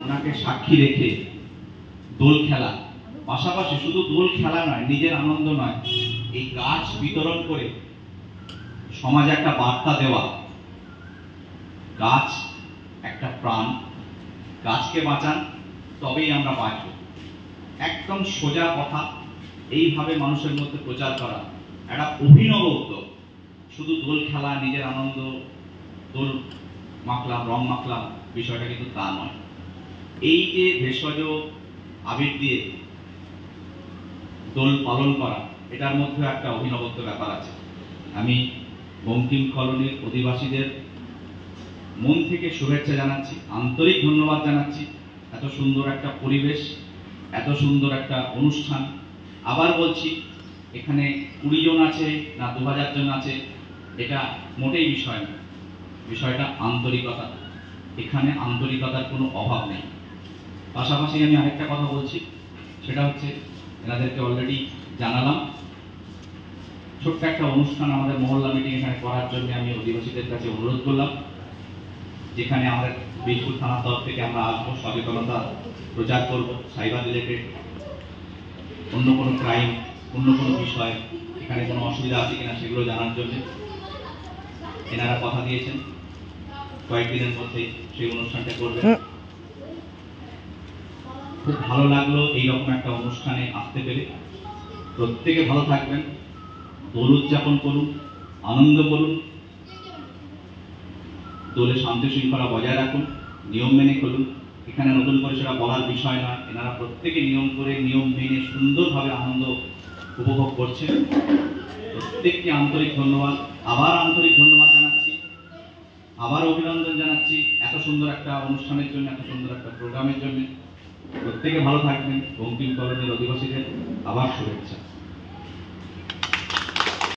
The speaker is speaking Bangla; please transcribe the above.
ওনাকে সাক্ষী রেখে দোল খেলা, পাশাপাশি শুধু দোল খেলা নয়, নিজের আনন্দ নয়, এই গাছ বিতরণ করে সমাজে একটা বার্তা দেওয়া, গাছ একটা প্রাণ, গাছকে বাঁচান তবেই আমরা বাঁচব। একদম সোজা কথা, এইভাবে মানুষের মধ্যে প্রচার করা একটা অভিনব উদ্যোগ। শুধু দোল খেলা, নিজের আনন্দ, দোল মাখলাম, রং মাখলাম, বিষয়টা কিন্তু তা নয়। এই যে ভেষজ আবির দিয়ে দোল পালন করা, এটার মধ্যে একটা অভিনবত্ব ব্যাপার আছে। আমি বঙ্কিম কলোনির অধিবাসীদের মন থেকে শুভেচ্ছা জানাচ্ছি, আন্তরিক ধন্যবাদ জানাচ্ছি। এত সুন্দর একটা পরিবেশ, এত সুন্দর একটা অনুষ্ঠান। আবার বলছি, এখানে 20 জন আছে না 2000 জন আছে, এটা মোটেই বিষয় না। বিষয়টা আন্তরিকতা। এখানে আন্তরিকতার কোনো অভাব নেই। পাশাপাশি আমি আরেকটা কথা বলছি, সেটা হচ্ছে এনাদেরকে অলরেডি জানালাম, ছোট্ট একটা অনুষ্ঠান আমাদের মহল্লা মিটিং এখানে করার জন্য আমি অধিবাসীদের কাছে অনুরোধ করলাম, যেখানে আমাদের বীরপুর থানার তরফ থেকে আমরা আসবো, সচেতনতা প্রচার করবো, সাইবার রিলেটেড, অন্য কোনো ক্রাইম, অন্য কোনো বিষয়, এখানে কোনো অসুবিধা আছে কিনা সেগুলো জানার জন্য এনারা কথা দিয়েছেন কয়েকদিনের মধ্যেই সেই অনুষ্ঠানটা করবেন। খুব ভালো লাগলো এইরকম একটা অনুষ্ঠানে আসতে পেরে। প্রত্যেকে ভালো থাকবেন, দোল উদযাপন করুন, আনন্দ করুন, দোলে শান্তি শৃঙ্খলা বজায় রাখুন, নিয়ম মেনে করুন। এখানে নতুন করে সেটা বলার বিষয় না, এনারা প্রত্যেকে নিয়ম করে, নিয়ম মেনে সুন্দরভাবে আনন্দ উপভোগ করছেন। প্রত্যেককে আন্তরিক ধন্যবাদ, আবার আন্তরিক ধন্যবাদ জানাচ্ছি, আবার অভিনন্দন জানাচ্ছি এত সুন্দর একটা অনুষ্ঠানের জন্য, এত সুন্দর একটা প্রোগ্রামের জন্য। প্রত্যেকে ভালো থাকবেন। বঙ্কিম কলোনির অধিবাসীদের আবার শুভেচ্ছা।